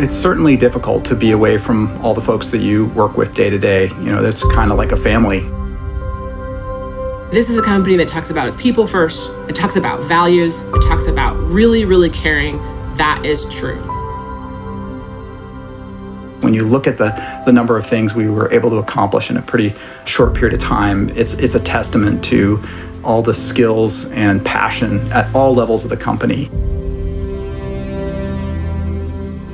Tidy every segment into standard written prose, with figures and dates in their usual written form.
It's certainly difficult to be away from all the folks that you work with day to day. It's kind of like a family. This is a company that talks about its people first. It talks about values. It talks about really, really caring. That is true. When you look at the number of things we were able to accomplish in a pretty short period of time, it's a testament to all the skills and passion at all levels of the company.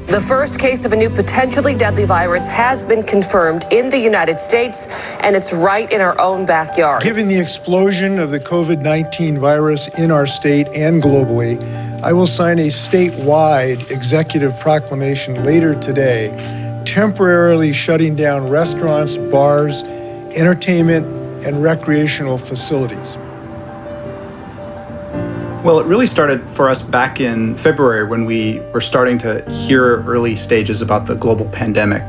The first case of a new potentially deadly virus has been confirmed in the United States, and it's right in our own backyard. Given the explosion of the COVID-19 virus in our state and globally, I will sign a statewide executive proclamation later today, temporarily shutting down restaurants, bars, entertainment, and recreational facilities. Well, it really started for us back in February when we were starting to hear early stages about the global pandemic.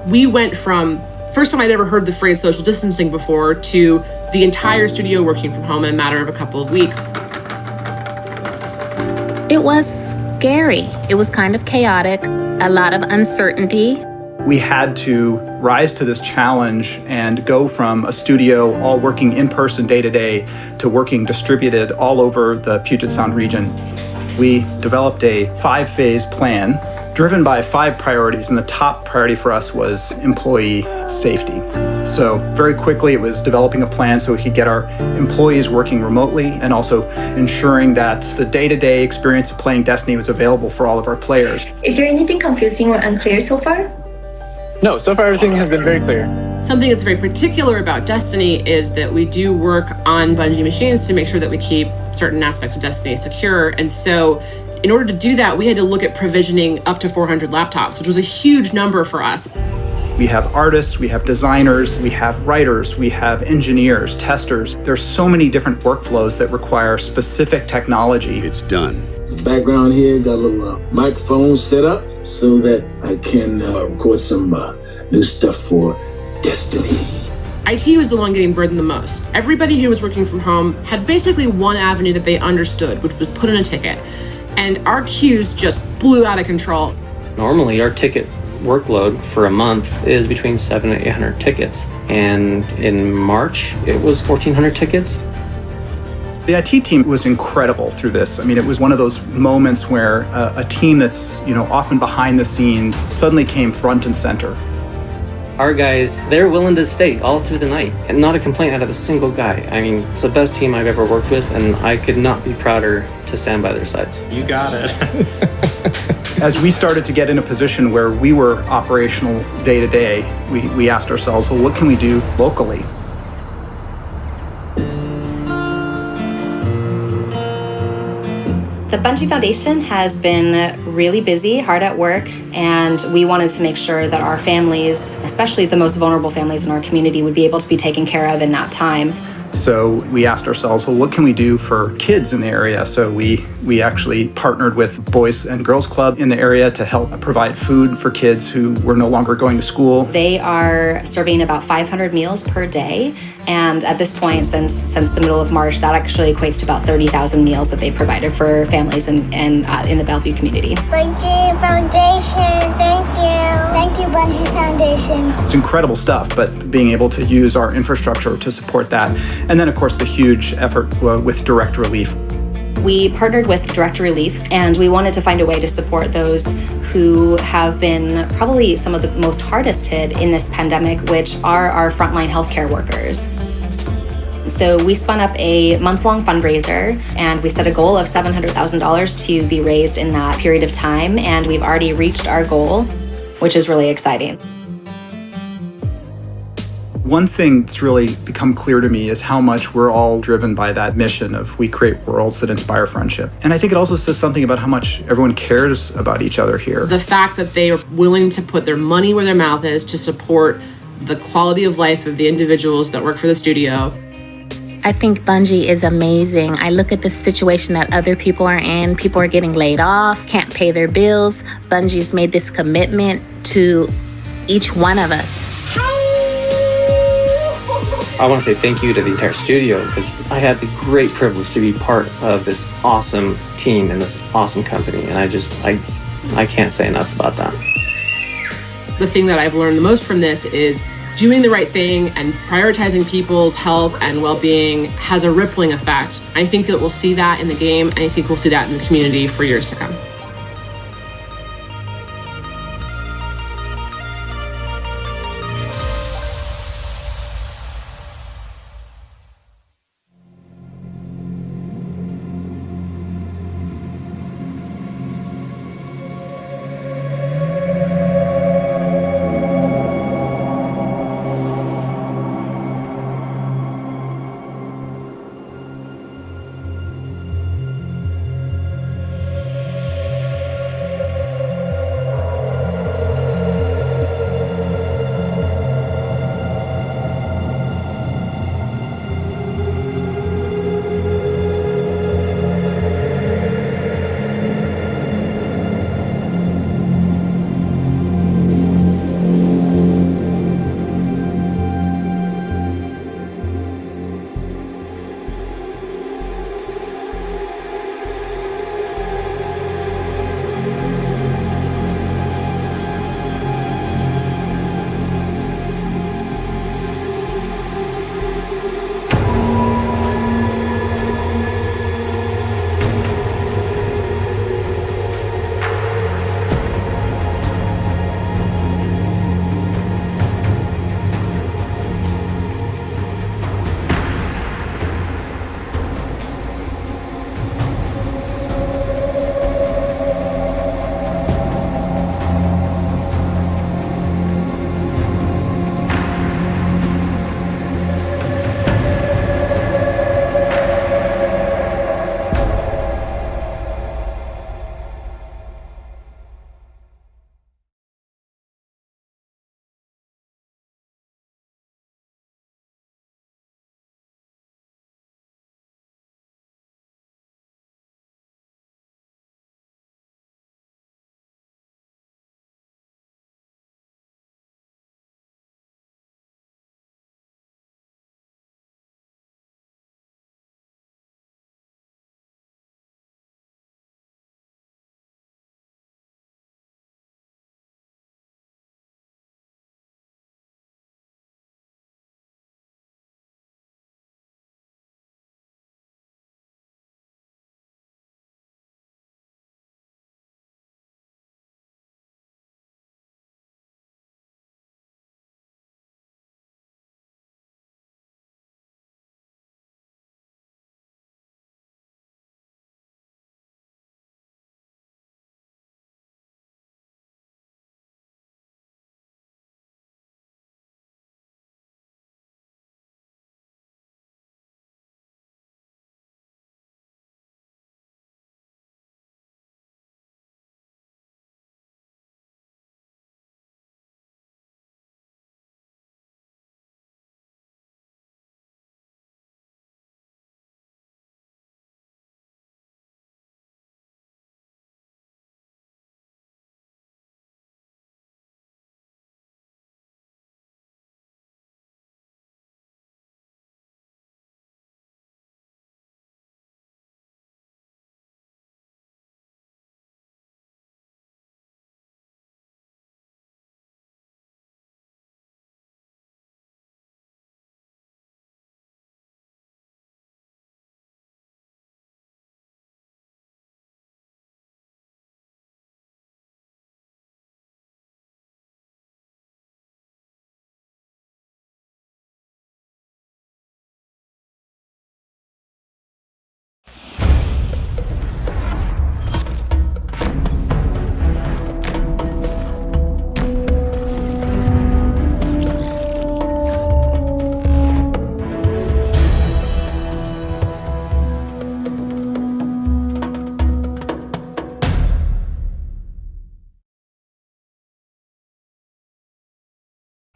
We went from, first time I'd ever heard the phrase social distancing before, to the entire studio working from home in a matter of a couple of weeks. It was scary. It was kind of chaotic, a lot of uncertainty. We had to rise to this challenge and go from a studio all working in person day to day to working distributed all over the Puget Sound region. We developed a 5-phase plan driven by 5 priorities, and the top priority for us was employee safety. So very quickly it was developing a plan so we could get our employees working remotely and also ensuring that the day-to-day experience of playing Destiny was available for all of our players. Is there anything confusing or unclear so far? No, so far everything has been very clear. Something that's very particular about Destiny is that we do work on Bungie machines to make sure that we keep certain aspects of Destiny secure. And so in order to do that, we had to look at provisioning up to 400 laptops, which was a huge number for us. We have artists, we have designers, we have writers, we have engineers, testers. There's so many different workflows that require specific technology. It's done. The background here got a little microphone set up so that I can record some new stuff for Destiny. IT was the one getting burdened the most. Everybody who was working from home had basically one avenue that they understood, which was put in a ticket. And our queues just blew out of control. Normally, our ticket workload for a month is between 700 and 800 tickets. And in March, it was 1,400 tickets. The IT team was incredible through this. I mean, it was one of those moments where a team that's, often behind the scenes suddenly came front and center. Our guys, they're willing to stay all through the night, and not a complaint out of a single guy. I mean, it's the best team I've ever worked with, and I could not be prouder to stand by their sides. You got it. As we started to get in a position where we were operational day to day, we asked ourselves, well, what can we do locally? The Bungie Foundation has been really busy, hard at work, and we wanted to make sure that our families, especially the most vulnerable families in our community, would be able to be taken care of in that time. So we asked ourselves, well, what can we do for kids in the area? So we actually partnered with Boys and Girls Club in the area to help provide food for kids who were no longer going to school. They are serving about 500 meals per day. And at this point, since the middle of March, that actually equates to about 30,000 meals that they provided for families in the Bellevue community. Bungie Foundation, thank you. Thank you, Bungie Foundation. It's incredible stuff, but being able to use our infrastructure to support that. And then, of course, the huge effort with direct relief. We partnered with Direct Relief, and we wanted to find a way to support those who have been probably some of the most hardest hit in this pandemic, which are our frontline healthcare workers. So we spun up a month-long fundraiser, and we set a goal of $700,000 to be raised in that period of time, and we've already reached our goal, which is really exciting. One thing that's really become clear to me is how much we're all driven by that mission of we create worlds that inspire friendship. And I think it also says something about how much everyone cares about each other here. The fact that they are willing to put their money where their mouth is to support the quality of life of the individuals that work for the studio. I think Bungie is amazing. I look at the situation that other people are in. People are getting laid off, can't pay their bills. Bungie's made this commitment to each one of us. I want to say thank you to the entire studio because I had the great privilege to be part of this awesome team and this awesome company. And I I can't say enough about that. The thing that I've learned the most from this is doing the right thing and prioritizing people's health and well-being has a rippling effect. I think that we'll see that in the game, and I think we'll see that in the community for years to come.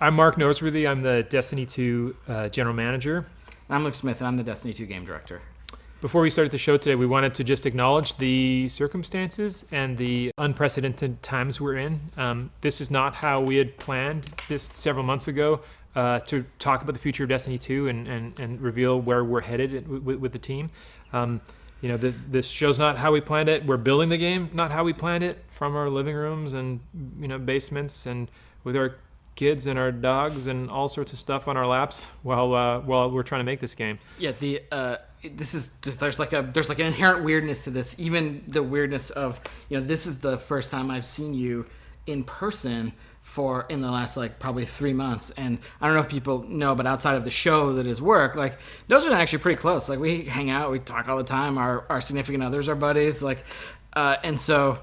I'm Mark Noseworthy. I'm the Destiny 2 General Manager. I'm Luke Smith, and I'm the Destiny 2 Game Director. Before we started the show today, we wanted to just acknowledge the circumstances and the unprecedented times we're in. This is not how we had planned this several months ago to talk about the future of Destiny 2 and reveal where we're headed with the team. This show's not how we planned it. We're building the game, not how we planned it, from our living rooms and basements and with our kids and our dogs and all sorts of stuff on our laps while we're trying to make this game. Yeah, this is just there's like an inherent weirdness to this. Even the weirdness of this is the first time I've seen you in person in the last probably 3 months, and I don't know if people know, but outside of the show that is work, those are actually pretty close. We hang out, we talk all the time. Our significant others are buddies, and so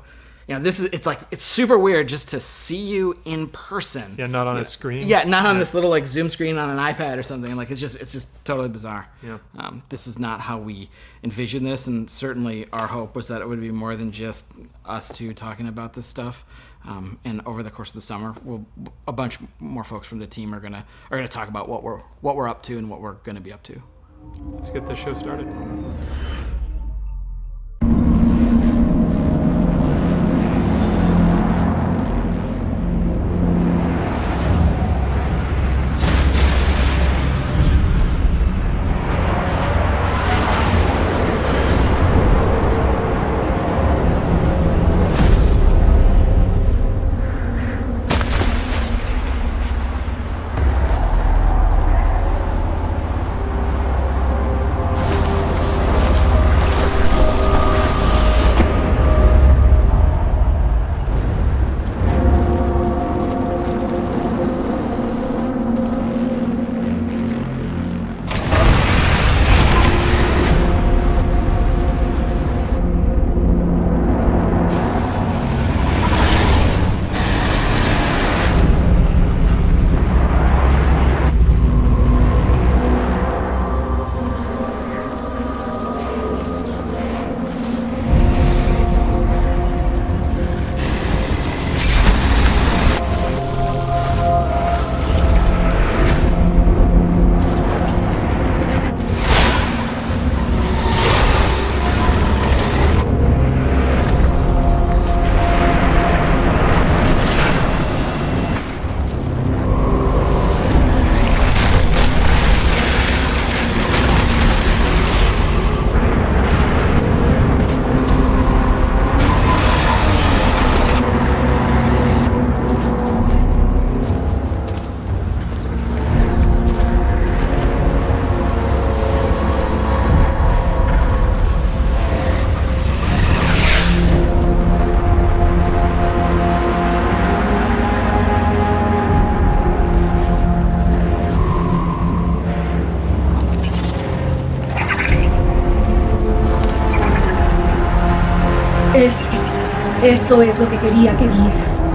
it's super weird just to see you in person. Yeah, not on a screen. Yeah, not on this little Zoom screen on an iPad or something. It's just totally bizarre. Yeah. This is not how we envisioned this, and certainly our hope was that it would be more than just us two talking about this stuff. And over the course of the summer, a bunch more folks from the team are gonna talk about what we're up to and what we're gonna be up to. Let's get the show started. Esto es lo que quería que vieras.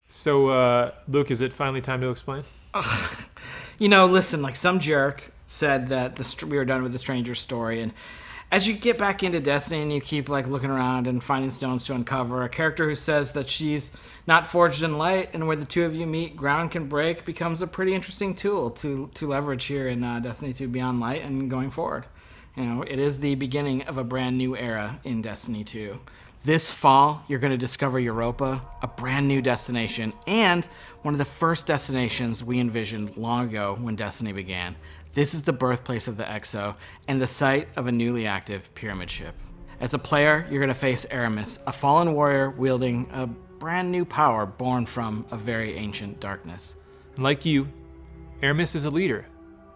So, Luke, is it finally time to explain? Listen, some jerk said that we were done with the Stranger's story, and as you get back into Destiny and you keep looking around and finding stones to uncover, a character who says that she's not forged in light, and where the two of you meet, ground can break, becomes a pretty interesting tool to leverage here in Destiny 2 Beyond Light and going forward. It is the beginning of a brand new era in Destiny 2. This fall, you're going to discover Europa, a brand new destination, and one of the first destinations we envisioned long ago when Destiny began. This is the birthplace of the Exo and the site of a newly active pyramid ship. As a player, you're going to face Aramis, a fallen warrior wielding a brand new power born from a very ancient darkness. Like you, Aramis is a leader,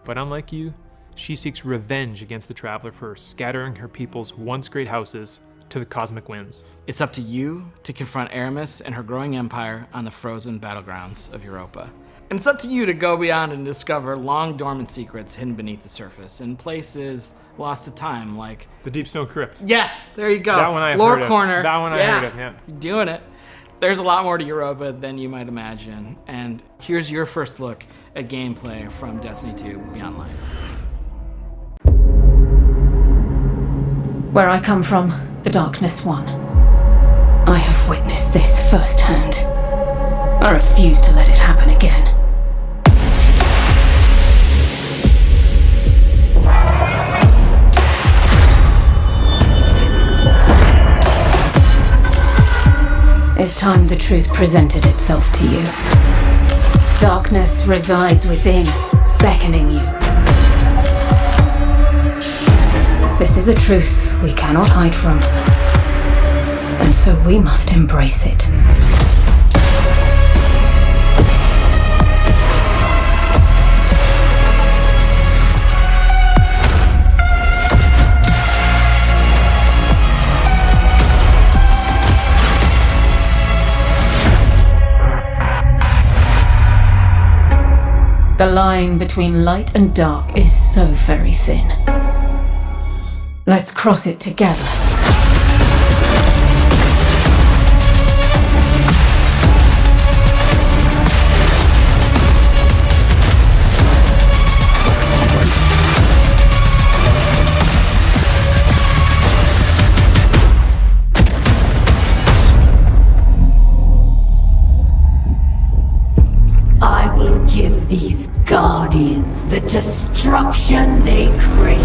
but unlike you, she seeks revenge against the Traveler first, scattering her people's once great houses to the cosmic winds. It's up to you to confront Aramis and her growing empire on the frozen battlegrounds of Europa. And it's up to you to go beyond and discover long dormant secrets hidden beneath the surface in places lost to time, like the Deep Stone Crypt. Yes, there you go. That one I have Lore heard corner. Of. That one I heard of, yeah. You're doing it. There's a lot more to Europa than you might imagine. And here's your first look at gameplay from Destiny 2 Beyond Light. Where I come from, the Darkness won. I have witnessed this firsthand. I refuse to let it happen again. It's time the truth presented itself to you. Darkness resides within, beckoning you. This is a truth we cannot hide from, and so we must embrace it. The line between light and dark is so very thin. Let's cross it together. I will give these guardians the destruction they crave.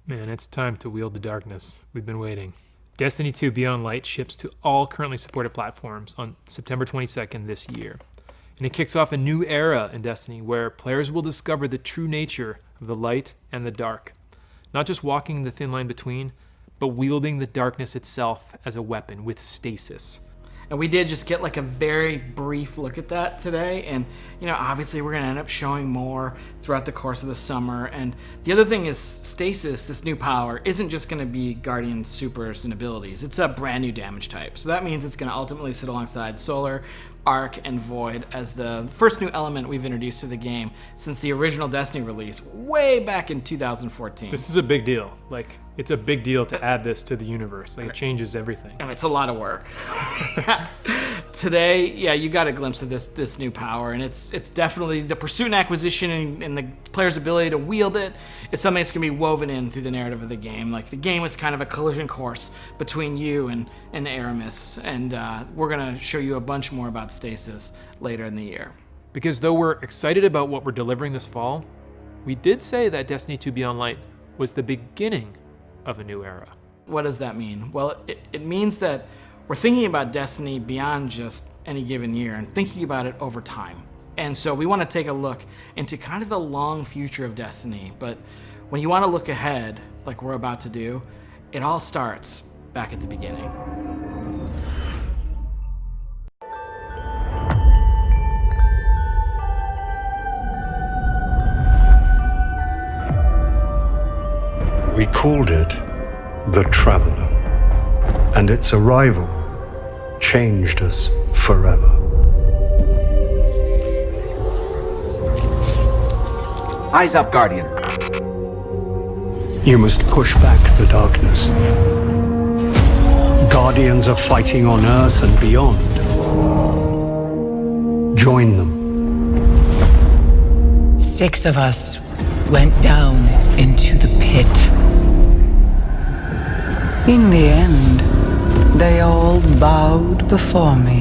Man, it's time to wield the darkness. We've been waiting. Destiny 2 BeyondLight ships to all currently supported platforms on September 22nd this year. And it kicks off a new era in Destiny where players will discover the true nature of the light and the dark. Not just walking the thin line between, but wielding the darkness itself as a weapon with stasis. And we did just get like a very brief look at that today. And, you know, obviously we're going to end up showing more throughout the course of the summer. And the other thing is stasis, this new power, isn't just going to be Guardian supers and abilities. It's a brand new damage type. So that means it's going to ultimately sit alongside Solar, Arc, and Void as the first new element we've introduced to the game since the original Destiny release way back in 2014. This is a big deal. Like, it's a big deal to add this to the universe. Like, it changes everything. And it's a lot of work. Today, yeah, you got a glimpse of this new power, and it's definitely the pursuit and acquisition and the player's ability to wield it is something that's going to be woven in through the narrative of the game. Like, the game is kind of a collision course between you and Aramis, and we're going to show you a bunch more about stasis later in the year. Because though we're excited about what we're delivering this fall, we did say that Destiny 2 BeyondLight was the beginning of a new era. What does that mean? Well, it means that we're thinking about Destiny beyond just any given year and thinking about it over time. And so we want to take a look into kind of the long future of Destiny. But when you want to look ahead, like we're about to do, it all starts back at the beginning. We called it the Traveler, and its arrival changed us forever. Eyes up, Guardian. You must push back the darkness. Guardians are fighting on Earth and beyond. Join them. 6 of us went down into the pit. In the end, they all bowed before me.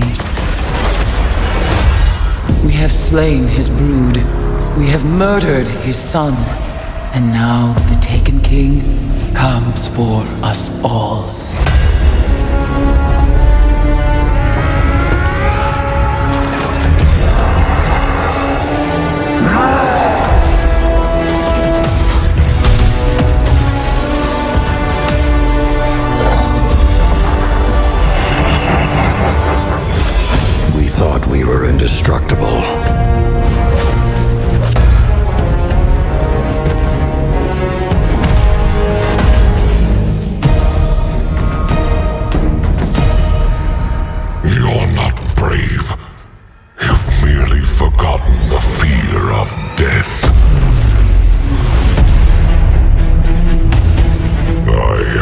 We have slain his brood. We have murdered his son. And now the Taken King comes for us all. We were indestructible. You're not brave. You've merely forgotten the fear of death. I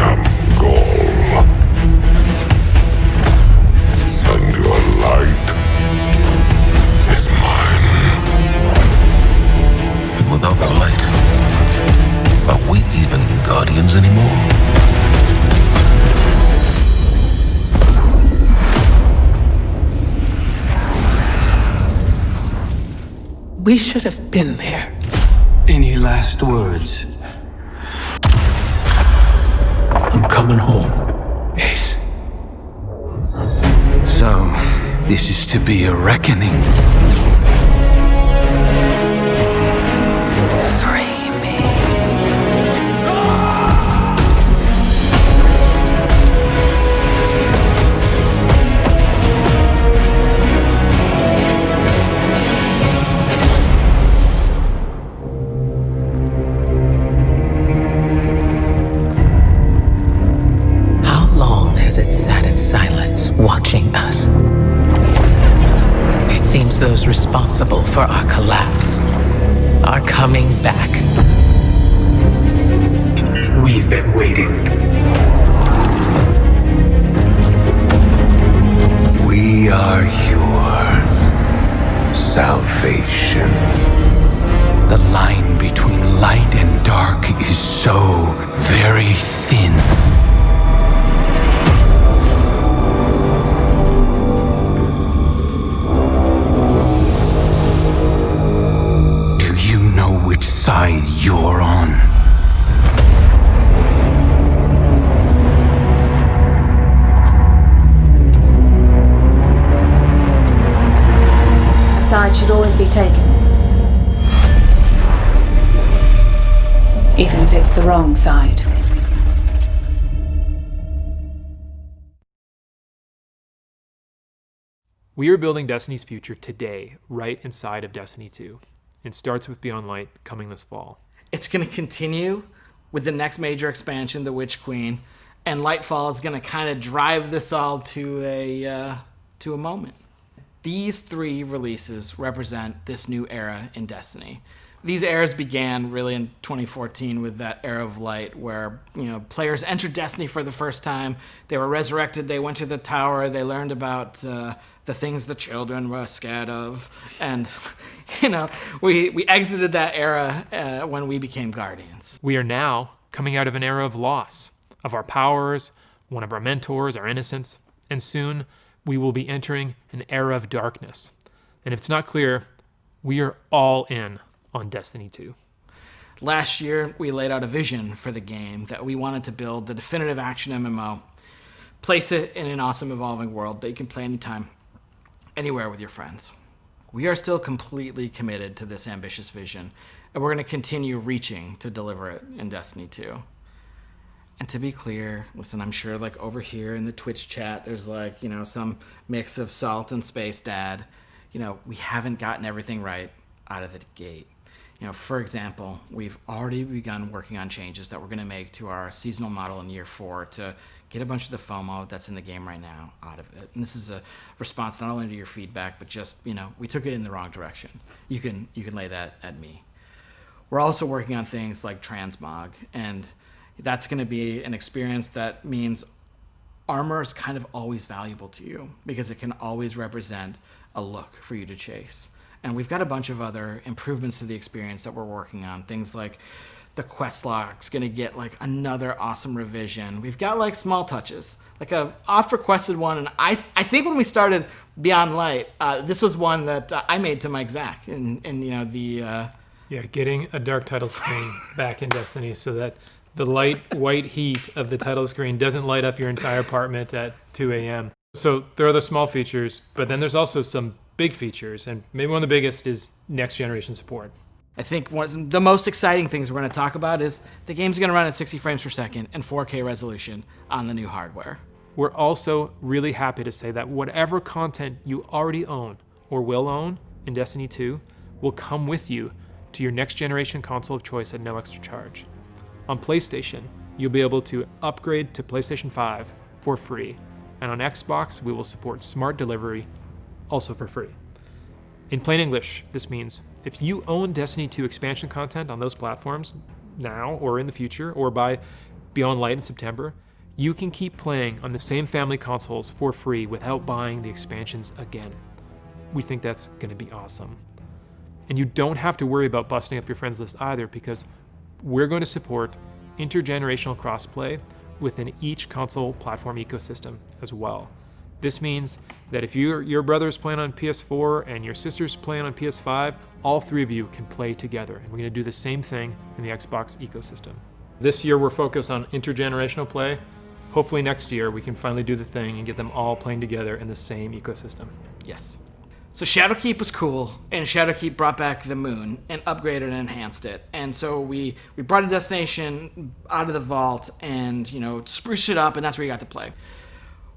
am Gaul. And your light is mine. And without the light, are we even Guardians anymore? We should have been there Any last words? I'm coming home, Ace. So, this is to be a reckoning. Free me. How long has it sat in silence, watching us? It seems those responsible for our collapse are coming back. We've been waiting. We are your salvation. The line between light and dark is so very thin. Do you know which side you're on? A side should always be taken. Even if it's the wrong side. We are building Destiny's future today, right inside of Destiny 2. It starts with BeyondLight coming this fall. It's going to continue with the next major expansion, the Witch Queen, and Lightfall is going to kind of drive this all to a moment. These three releases represent this new era in Destiny. These eras began really in 2014 with that era of light where, players entered Destiny for the first time. They were resurrected. They went to the tower. They learned about the things the children were scared of. And, we exited that era when we became Guardians. We are now coming out of an era of loss of our powers, one of our mentors, our innocence, and soon we will be entering an era of darkness. And if it's not clear, we are all in on Destiny 2. Last year, we laid out a vision for the game that we wanted to build the definitive action MMO, place it in an awesome evolving world that you can play anytime, anywhere with your friends. We are still completely committed to this ambitious vision, and we're going to continue reaching to deliver it in Destiny 2. And to be clear, listen, I'm sure over here in the Twitch chat, there's some mix of salt and space dad. We haven't gotten everything right out of the gate. For example, we've already begun working on changes that we're going to make to our seasonal model in year 4 to get a bunch of the FOMO that's in the game right now out of it. And this is a response not only to your feedback, but just, we took it in the wrong direction. You can lay that at me. We're also working on things like transmog, and that's going to be an experience that means armor is kind of always valuable to you because it can always represent a look for you to chase. And we've got a bunch of other improvements to the experience that we're working on. Things like the quest log's going to get another awesome revision. We've got small touches, a oft requested one. And I think when we started BeyondLight, this was one that I made to Mike Zach getting a dark title screen back in Destiny so that the light white heat of the title screen doesn't light up your entire apartment at 2 a.m. So there are the small features, but then there's also some big features, and maybe one of the biggest is next generation support. I think one of the most exciting things we're going to talk about is the game's going to run at 60 frames per second and 4K resolution on the new hardware. We're also really happy to say that whatever content you already own or will own in Destiny 2 will come with you to your next generation console of choice at no extra charge. On PlayStation, you'll be able to upgrade to PlayStation 5 for free, and on Xbox, we will support smart delivery also for free. In plain English, this means if you own Destiny 2 expansion content on those platforms now or in the future or by BeyondLight in September, you can keep playing on the same family consoles for free without buying the expansions again. We think that's going to be awesome. And you don't have to worry about busting up your friends list either because we're going to support intergenerational crossplay within each console platform ecosystem as well. This means that if your brother's playing on PS4 and your sister's playing on PS5, all three of you can play together. And we're going to do the same thing in the Xbox ecosystem. This year we're focused on intergenerational play. Hopefully next year we can finally do the thing and get them all playing together in the same ecosystem. Yes. So Shadowkeep was cool, and Shadowkeep brought back the moon and upgraded and enhanced it. And so we brought a destination out of the vault and, spruced it up, and that's where you got to play.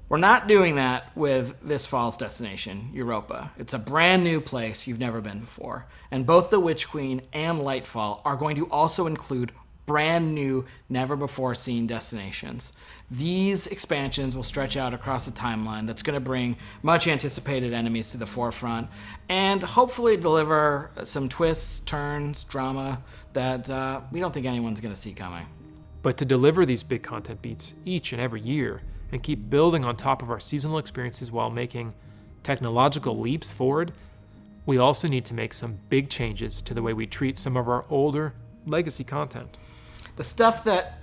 We're not doing that with this fall's destination, Europa. It's a brand new place you've never been before. And both the Witch Queen and Lightfall are going to also include brand new, never before seen destinations. These expansions will stretch out across a timeline that's going to bring much anticipated enemies to the forefront and hopefully deliver some twists, turns, drama that we don't think anyone's going to see coming. But to deliver these big content beats each and every year and keep building on top of our seasonal experiences while making technological leaps forward, we also need to make some big changes to the way we treat some of our older legacy content. The stuff that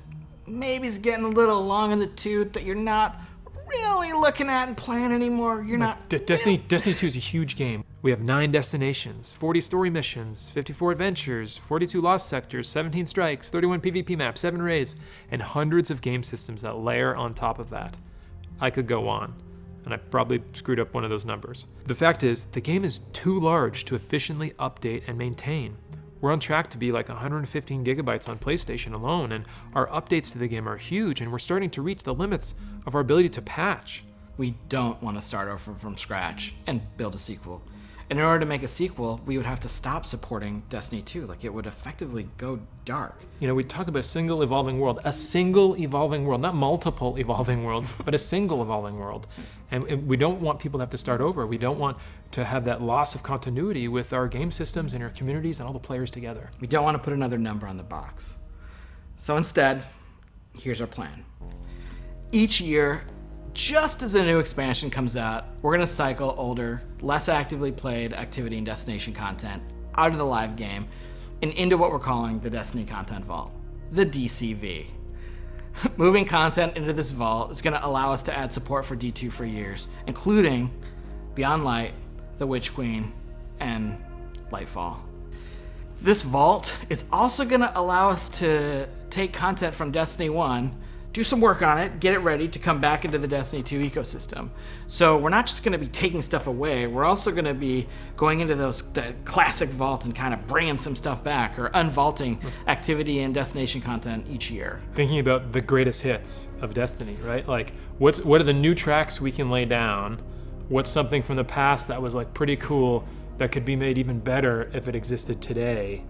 maybe is getting a little long in the tooth that you're not really looking at and playing anymore. You're not. Destiny 2 is a huge game. We have 9 destinations, 40 story missions, 54 adventures, 42 lost sectors, 17 strikes, 31 PvP maps, 7 raids, and hundreds of game systems that layer on top of that. I could go on, and I probably screwed up one of those numbers. The fact is, the game is too large to efficiently update and maintain. We're on track to be like 115 gigabytes on PlayStation alone, and our updates to the game are huge, and we're starting to reach the limits of our ability to patch. We don't want to start over from scratch and build a sequel. And in order to make a sequel, we would have to stop supporting Destiny 2. Like, it would effectively go dark. We talked about a single evolving world, not multiple evolving worlds, but a single evolving world. And we don't want people to have to start over. We don't want to have that loss of continuity with our game systems and our communities and all the players together. We don't want to put another number on the box. So instead, here's our plan. Each year, just as a new expansion comes out, we're going to cycle older, less actively played activity and destination content out of the live game and into what we're calling the Destiny Content Vault, the DCV. Moving content into this vault is going to allow us to add support for D2 for years, including BeyondLight, the Witch Queen, and Lightfall. This vault is also going to allow us to take content from Destiny 1, do some work on it, get it ready to come back into the Destiny 2 ecosystem. So we're not just going to be taking stuff away, we're also going to be going into the classic vault and kind of bringing some stuff back or unvaulting activity and destination content each year. Thinking about the greatest hits of Destiny, right? Like, what are the new tracks we can lay down? What's something from the past that was like pretty cool that could be made even better if it existed today?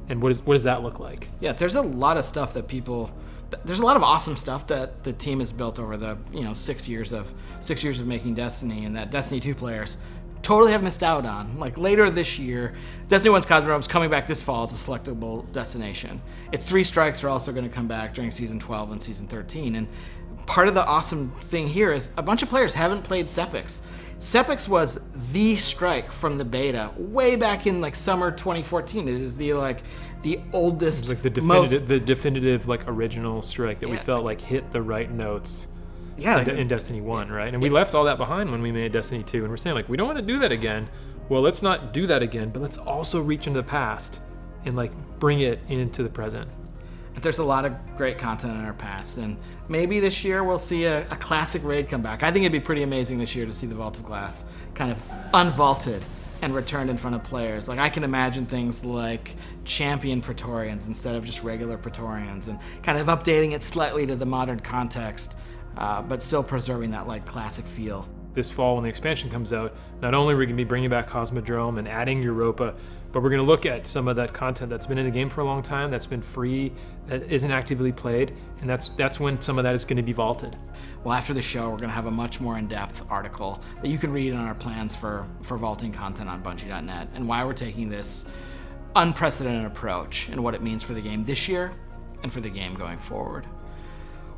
And what does that look like? Yeah, there's a lot of stuff that there's a lot of awesome stuff that the team has built over the 6 years of making Destiny, and that Destiny 2 players totally have missed out on. Like, later this year, Destiny 1's Cosmodrome's coming back this fall as a selectable destination. Its 3 strikes are also going to come back during Season 12 and Season 13, and part of the awesome thing here is a bunch of players haven't played Sepix. Sepix was the strike from the beta way back in summer 2014. It is the oldest, the definitive original strike that we felt hit the right notes. Yeah, in Destiny 1, right? And we left all that behind when we made Destiny 2, and we're saying we don't want to do that again. Well, let's not do that again, but let's also reach into the past and bring it into the present. There's a lot of great content in our past, and maybe this year we'll see a classic raid come back. I think it'd be pretty amazing this year to see the Vault of Glass kind of unvaulted and returned in front of players. I can imagine things like champion Praetorians instead of just regular Praetorians, and kind of updating it slightly to the modern context, but still preserving that classic feel. This fall when the expansion comes out, not only are we going to be bringing back Cosmodrome and adding Europa, but we're going to look at some of that content that's been in the game for a long time, that's been free, that isn't actively played, and that's when some of that is going to be vaulted. Well, after the show, we're going to have a much more in-depth article that you can read on our plans for vaulting content on Bungie.net, and why we're taking this unprecedented approach and what it means for the game this year and for the game going forward.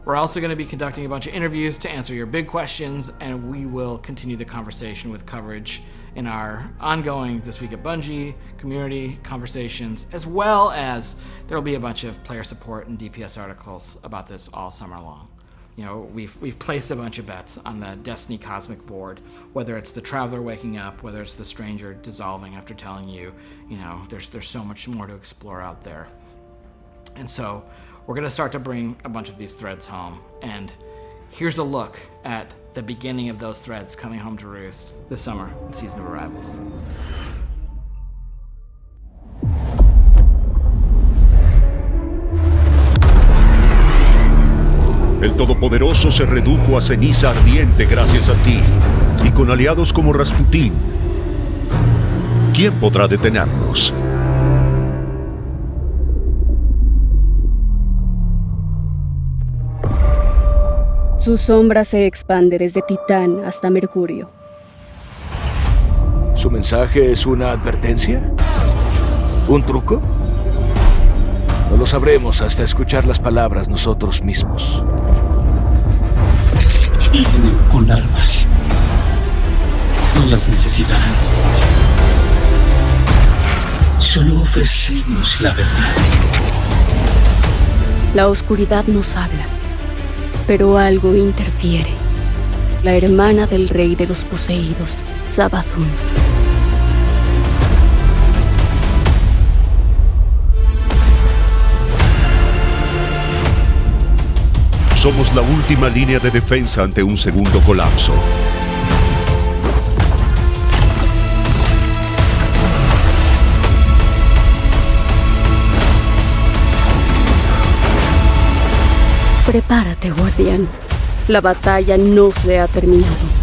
We're also going to be conducting a bunch of interviews to answer your big questions, and we will continue the conversation with coverage in our ongoing This Week at Bungie community conversations, as well as there will be a bunch of player support and DPS articles about this all summer long. You know, we've placed a bunch of bets on the Destiny cosmic board, whether it's the traveler waking up, whether it's the stranger dissolving after telling you, you know, there's so much more to explore out there. And so we're going to start to bring a bunch of these threads home. And here's a look at the beginning of those threads coming home to roost this summer in Season of Arrivals. El Todopoderoso se redujo a ceniza ardiente gracias a ti, y con aliados como Rasputín, ¿quién podrá detenernos? Su sombra se expande desde Titán hasta Mercurio. ¿Su mensaje es una advertencia? ¿Un truco? No lo sabremos hasta escuchar las palabras nosotros mismos. Vienen con armas. No las necesitarán. Solo ofrecemos la verdad. La oscuridad nos habla, pero algo interfiere. La hermana del rey de los poseídos, Savathun. Somos la última línea de defensa ante un segundo colapso. Prepárate, guardián. La batalla no se ha terminado.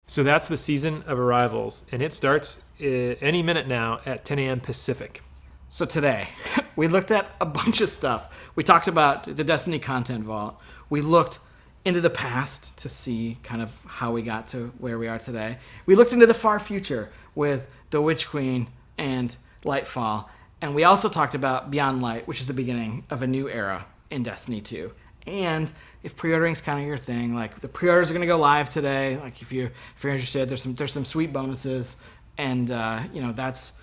So that's the Season of Arrivals, and it starts any minute now at 10 a.m. Pacific. So today, we looked at a bunch of stuff. We talked about the Destiny content vault. We looked into the past to see kind of how we got to where we are today. We looked into the far future with the Witch Queen and Lightfall. And we also talked about BeyondLight, which is the beginning of a new era in Destiny 2. And if pre-ordering is kind of your thing, like the pre-orders are going to go live today. Like if you're interested, there's some sweet bonuses, and you know that's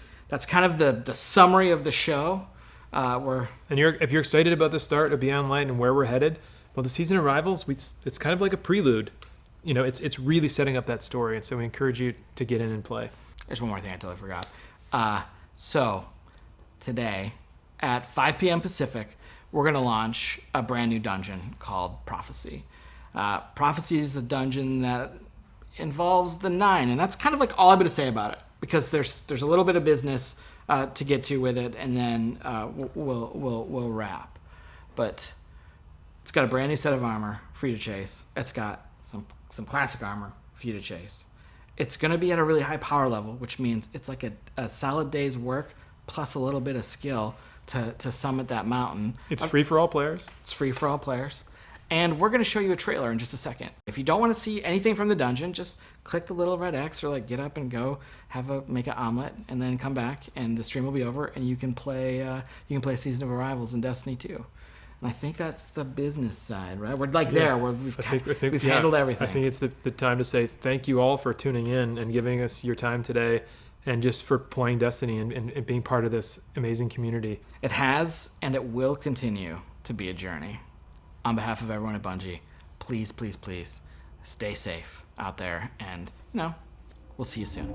kind of the summary of the show. If you're excited about the start of BeyondLight and where we're headed, well, the Season of Arrivals, it's kind of like a prelude. You know, it's really setting up that story, and so we encourage you to get in and play. There's one more thing I totally forgot. So today at 5 p.m. Pacific, we're going to launch a brand new dungeon called Prophecy. Prophecy is a dungeon that involves the 9, and that's kind of like all I'm going to say about it, because there's a little bit of business to get to with it, and then we'll wrap. But it's got a brand new set of armor for you to chase. It's got some classic armor for you to chase. It's going to be at a really high power level, which means it's like a solid day's work plus a little bit of skill to summit that mountain. It's free for all players. It's free for all players. And we're going to show you a trailer in just a second. If you don't want to see anything from the dungeon, just click the little red X, or like get up and go make an omelet, and then come back, and the stream will be over, and you can play Season of Arrivals in Destiny 2. And I think that's the business side, right? We're like there, where we've handled everything. I think it's the time to say thank you all for tuning in and giving us your time today, and just for playing Destiny and being part of this amazing community. It has, and it will continue to be a journey. On behalf of everyone at Bungie, please, please, please stay safe out there, and, we'll see you soon.